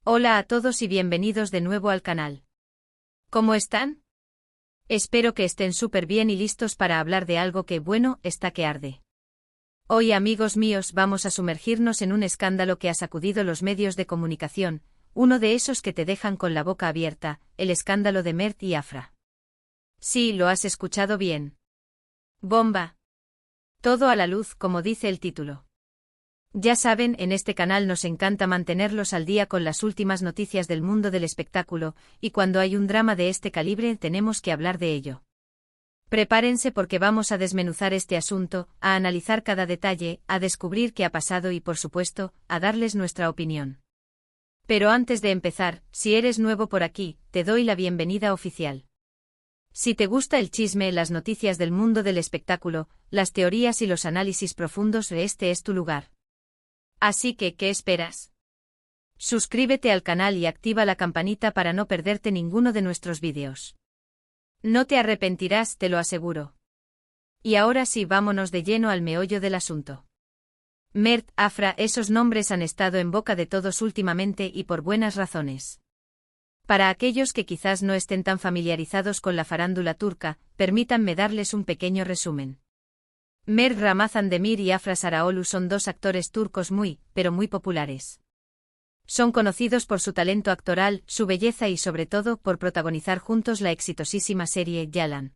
Hola a todos y bienvenidos de nuevo al canal. ¿Cómo están? Espero que estén súper bien y listos para hablar de algo que, bueno, está que arde. Hoy, amigos míos, vamos a sumergirnos en un escándalo que ha sacudido los medios de comunicación, uno de esos que te dejan con la boca abierta, el escándalo de Mert y Afra. Sí, lo has escuchado bien. Bomba. Todo a la luz, como dice el título. Ya saben, en este canal nos encanta mantenerlos al día con las últimas noticias del mundo del espectáculo, y cuando hay un drama de este calibre tenemos que hablar de ello. Prepárense porque vamos a desmenuzar este asunto, a analizar cada detalle, a descubrir qué ha pasado y, por supuesto, a darles nuestra opinión. Pero antes de empezar, si eres nuevo por aquí, te doy la bienvenida oficial. Si te gusta el chisme, las noticias del mundo del espectáculo, las teorías y los análisis profundos, este es tu lugar. Así que, ¿qué esperas? Suscríbete al canal y activa la campanita para no perderte ninguno de nuestros vídeos. No te arrepentirás, te lo aseguro. Y ahora sí, vámonos de lleno al meollo del asunto. Mert, Afra, esos nombres han estado en boca de todos últimamente y por buenas razones. Para aquellos que quizás no estén tan familiarizados con la farándula turca, permítanme darles un pequeño resumen. Mert Ramazan Demir y Afra Sarıoğlu son dos actores turcos muy, pero muy populares. Son conocidos por su talento actoral, su belleza y sobre todo por protagonizar juntos la exitosísima serie Yalan.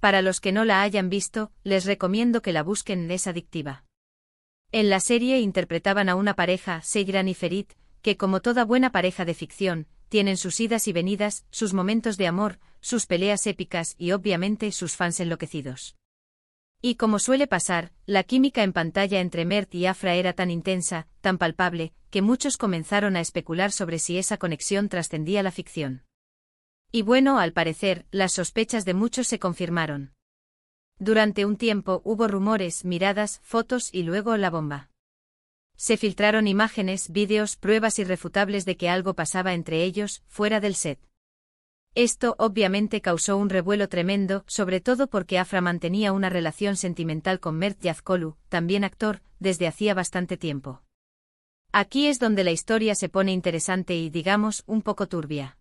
Para los que no la hayan visto, les recomiendo que la busquen, es adictiva. En la serie interpretaban a una pareja, Seyran y Ferit, que como toda buena pareja de ficción, tienen sus idas y venidas, sus momentos de amor, sus peleas épicas y obviamente sus fans enloquecidos. Y como suele pasar, la química en pantalla entre Mert y Afra era tan intensa, tan palpable, que muchos comenzaron a especular sobre si esa conexión trascendía la ficción. Y bueno, al parecer, las sospechas de muchos se confirmaron. Durante un tiempo hubo rumores, miradas, fotos y luego la bomba. Se filtraron imágenes, vídeos, pruebas irrefutables de que algo pasaba entre ellos, fuera del set. Esto obviamente causó un revuelo tremendo, sobre todo porque Afra mantenía una relación sentimental con Mert Yazıcıoğlu, también actor, desde hacía bastante tiempo. Aquí es donde la historia se pone interesante y, digamos, un poco turbia.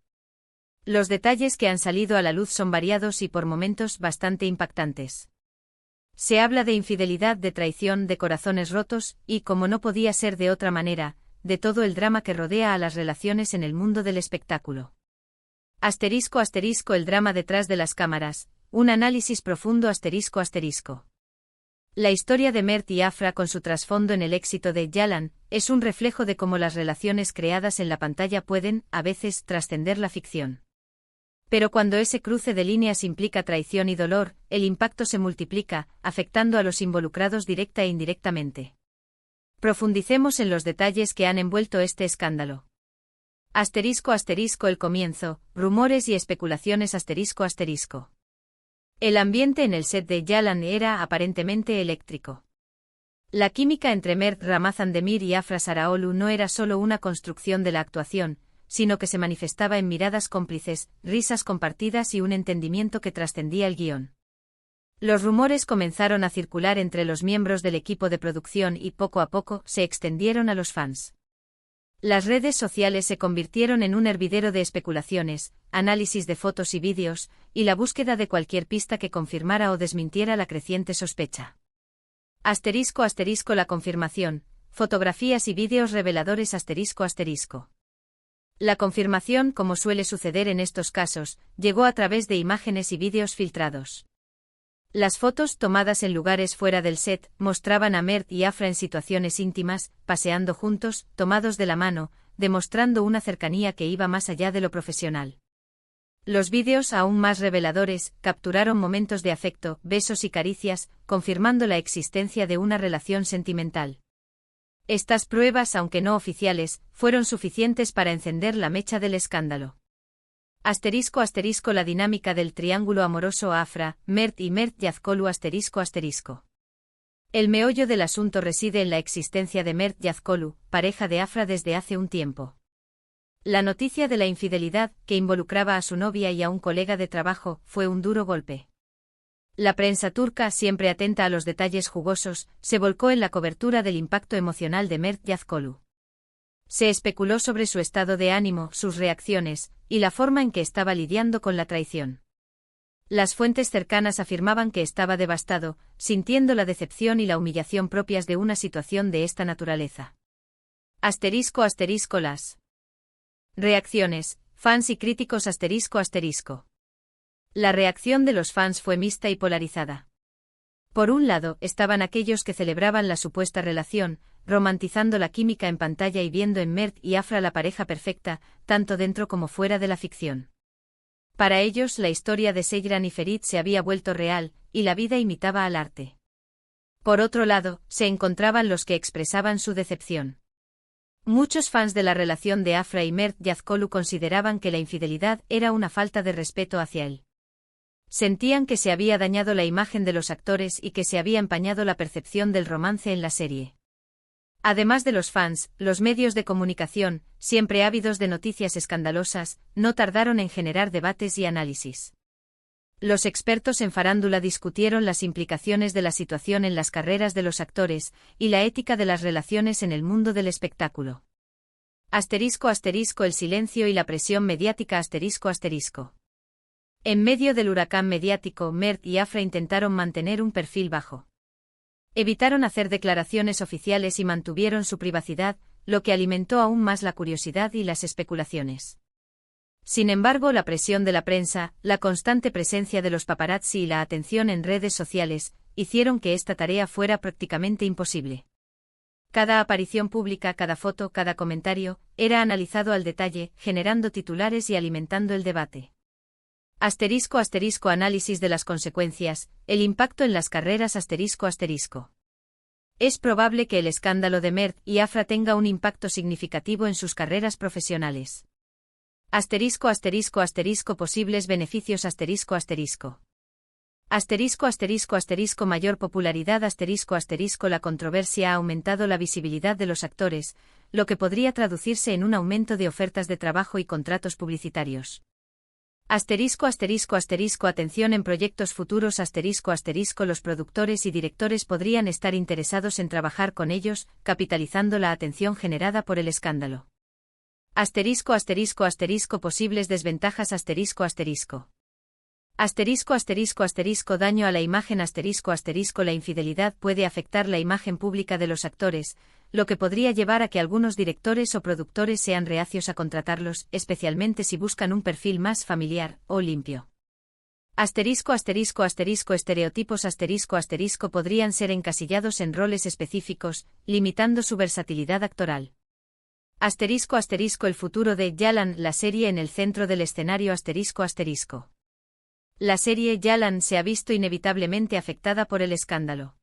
Los detalles que han salido a la luz son variados y por momentos bastante impactantes. Se habla de infidelidad, de traición, de corazones rotos y, como no podía ser de otra manera, de todo el drama que rodea a las relaciones en el mundo del espectáculo. *** El drama detrás de las cámaras, un análisis profundo ***. La historia de Mert y Afra con su trasfondo en el éxito de Yalan, es un reflejo de cómo las relaciones creadas en la pantalla pueden, a veces, trascender la ficción. Pero cuando ese cruce de líneas implica traición y dolor, el impacto se multiplica, afectando a los involucrados directa e indirectamente. Profundicemos en los detalles que han envuelto este escándalo. El comienzo, rumores y especulaciones ***. El ambiente en el set de Yalan era aparentemente eléctrico. La química entre Mert Ramazan Demir y Afra Sarıoğlu no era solo una construcción de la actuación, sino que se manifestaba en miradas cómplices, risas compartidas y un entendimiento que trascendía el guión. Los rumores comenzaron a circular entre los miembros del equipo de producción y poco a poco se extendieron a los fans. Las redes sociales se convirtieron en un hervidero de especulaciones, análisis de fotos y vídeos, y la búsqueda de cualquier pista que confirmara o desmintiera la creciente sospecha. *** La confirmación, fotografías y vídeos reveladores ***. La confirmación, como suele suceder en estos casos, llegó a través de imágenes y vídeos filtrados. Las fotos tomadas en lugares fuera del set mostraban a Mert y Afra en situaciones íntimas, paseando juntos, tomados de la mano, demostrando una cercanía que iba más allá de lo profesional. Los vídeos, aún más reveladores, capturaron momentos de afecto, besos y caricias, confirmando la existencia de una relación sentimental. Estas pruebas, aunque no oficiales, fueron suficientes para encender la mecha del escándalo. *** La dinámica del triángulo amoroso Afra, Mert y Mert Yazıcıoğlu ***. El meollo del asunto reside en la existencia de Mert Yazıcıoğlu, pareja de Afra desde hace un tiempo. La noticia de la infidelidad, que involucraba a su novia y a un colega de trabajo, fue un duro golpe. La prensa turca, siempre atenta a los detalles jugosos, se volcó en la cobertura del impacto emocional de Mert Yazıcıoğlu. Se especuló sobre su estado de ánimo, sus reacciones, y la forma en que estaba lidiando con la traición. Las fuentes cercanas afirmaban que estaba devastado, sintiendo la decepción y la humillación propias de una situación de esta naturaleza. Las reacciones, fans y críticos ***. La reacción de los fans fue mixta y polarizada. Por un lado, estaban aquellos que celebraban la supuesta relación, romantizando la química en pantalla y viendo en Mert y Afra la pareja perfecta, tanto dentro como fuera de la ficción. Para ellos, la historia de Seyran y Ferit se había vuelto real, y la vida imitaba al arte. Por otro lado, se encontraban los que expresaban su decepción. Muchos fans de la relación de Afra y Mert Yazkolu consideraban que la infidelidad era una falta de respeto hacia él. Sentían que se había dañado la imagen de los actores y que se había empañado la percepción del romance en la serie. Además de los fans, los medios de comunicación, siempre ávidos de noticias escandalosas, no tardaron en generar debates y análisis. Los expertos en farándula discutieron las implicaciones de la situación en las carreras de los actores y la ética de las relaciones en el mundo del espectáculo. El silencio y la presión mediática ***. En medio del huracán mediático, Mert y Afra intentaron mantener un perfil bajo. Evitaron hacer declaraciones oficiales y mantuvieron su privacidad, lo que alimentó aún más la curiosidad y las especulaciones. Sin embargo, la presión de la prensa, la constante presencia de los paparazzi y la atención en redes sociales, hicieron que esta tarea fuera prácticamente imposible. Cada aparición pública, cada foto, cada comentario, era analizado al detalle, generando titulares y alimentando el debate. Análisis de las consecuencias, el impacto en las carreras ***. Es probable que el escándalo de Mert y Afra tenga un impacto significativo en sus carreras profesionales. Posibles beneficios mayor popularidad La controversia ha aumentado la visibilidad de los actores, lo que podría traducirse en un aumento de ofertas de trabajo y contratos publicitarios. Atención en proyectos futuros Los productores y directores podrían estar interesados en trabajar con ellos, capitalizando la atención generada por el escándalo. Posibles desventajas Daño a la imagen La infidelidad puede afectar la imagen pública de los actores, lo que podría llevar a que algunos directores o productores sean reacios a contratarlos, especialmente si buscan un perfil más familiar o limpio. Estereotipos podrían ser encasillados en roles específicos, limitando su versatilidad actoral. El futuro de Yalan, la serie en el centro del escenario La serie Yalan se ha visto inevitablemente afectada por el escándalo.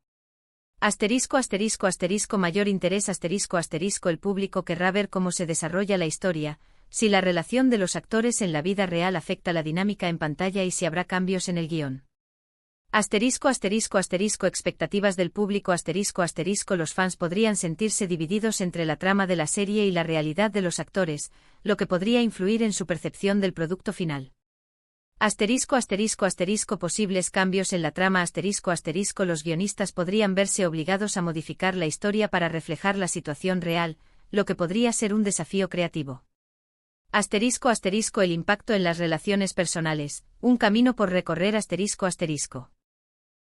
Mayor interés El público querrá ver cómo se desarrolla la historia, si la relación de los actores en la vida real afecta la dinámica en pantalla y si habrá cambios en el guión. Expectativas del público Los fans podrían sentirse divididos entre la trama de la serie y la realidad de los actores, lo que podría influir en su percepción del producto final. Posibles cambios en la trama Los guionistas podrían verse obligados a modificar la historia para reflejar la situación real, lo que podría ser un desafío creativo. El impacto en las relaciones personales, un camino por recorrer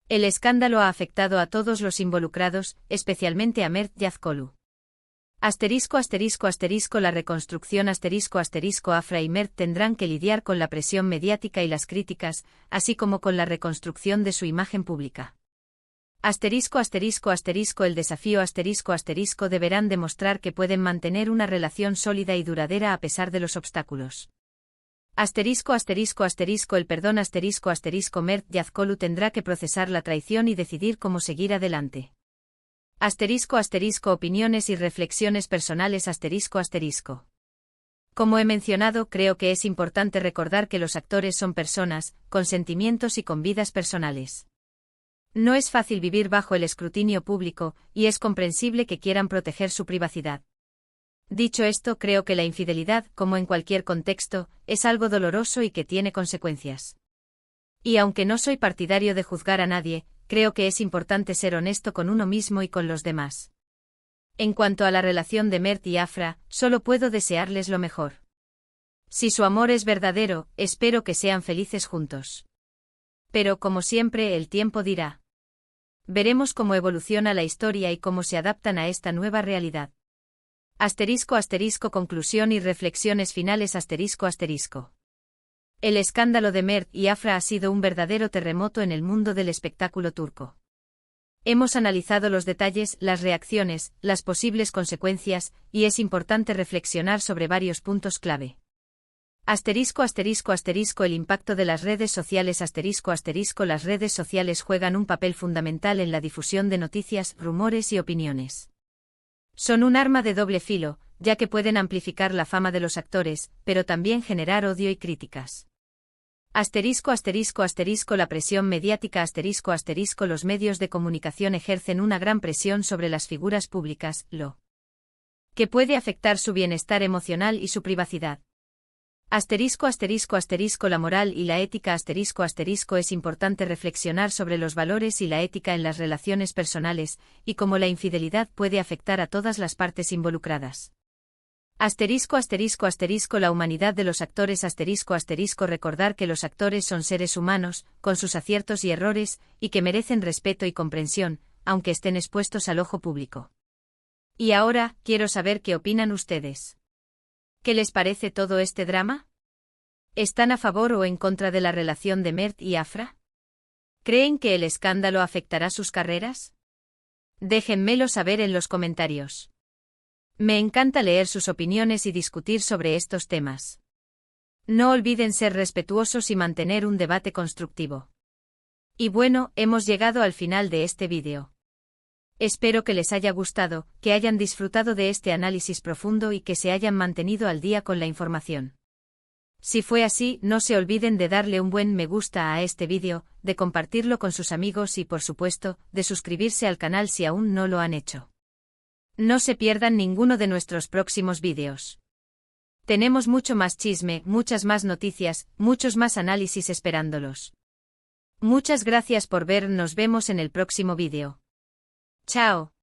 El escándalo ha afectado a todos los involucrados, especialmente a Mert Yazkolu. La reconstrucción Afra y Mert tendrán que lidiar con la presión mediática y las críticas, así como con la reconstrucción de su imagen pública. El desafío deberán demostrar que pueden mantener una relación sólida y duradera a pesar de los obstáculos. El perdón Mert Yazkolu tendrá que procesar la traición y decidir cómo seguir adelante. Opiniones y reflexiones personales Como he mencionado, creo que es importante recordar que los actores son personas, con sentimientos y con vidas personales. No es fácil vivir bajo el escrutinio público, y es comprensible que quieran proteger su privacidad. Dicho esto, creo que la infidelidad, como en cualquier contexto, es algo doloroso y que tiene consecuencias. Y aunque no soy partidario de juzgar a nadie, creo que es importante ser honesto con uno mismo y con los demás. En cuanto a la relación de Mert y Afra, solo puedo desearles lo mejor. Si su amor es verdadero, espero que sean felices juntos. Pero como siempre el tiempo dirá. Veremos cómo evoluciona la historia y cómo se adaptan a esta nueva realidad. *** Conclusión y reflexiones finales ***. El escándalo de Mert y Afra ha sido un verdadero terremoto en el mundo del espectáculo turco. Hemos analizado los detalles, las reacciones, las posibles consecuencias, y es importante reflexionar sobre varios puntos clave. ***. El impacto de las redes sociales ***. Las redes sociales juegan un papel fundamental en la difusión de noticias, rumores y opiniones. Son un arma de doble filo, ya que pueden amplificar la fama de los actores, pero también generar odio y críticas. ***. La presión mediática ***. Los medios de comunicación ejercen una gran presión sobre las figuras públicas, lo que puede afectar su bienestar emocional y su privacidad. La moral y la ética es importante reflexionar sobre los valores y la ética en las relaciones personales, y cómo la infidelidad puede afectar a todas las partes involucradas. La humanidad de los actores recordar que los actores son seres humanos, con sus aciertos y errores, y que merecen respeto y comprensión, aunque estén expuestos al ojo público. Y ahora, quiero saber qué opinan ustedes. ¿Qué les parece todo este drama? ¿Están a favor o en contra de la relación de Mert y Afra? ¿Creen que el escándalo afectará sus carreras? Déjenmelo saber en los comentarios. Me encanta leer sus opiniones y discutir sobre estos temas. No olviden ser respetuosos y mantener un debate constructivo. Y bueno, hemos llegado al final de este vídeo. Espero que les haya gustado, que hayan disfrutado de este análisis profundo y que se hayan mantenido al día con la información. Si fue así, no se olviden de darle un buen me gusta a este vídeo, de compartirlo con sus amigos y por supuesto, de suscribirse al canal si aún no lo han hecho. No se pierdan ninguno de nuestros próximos vídeos. Tenemos mucho más chisme, muchas más noticias, muchos más análisis esperándolos. Muchas gracias por ver, nos vemos en el próximo vídeo. Chao.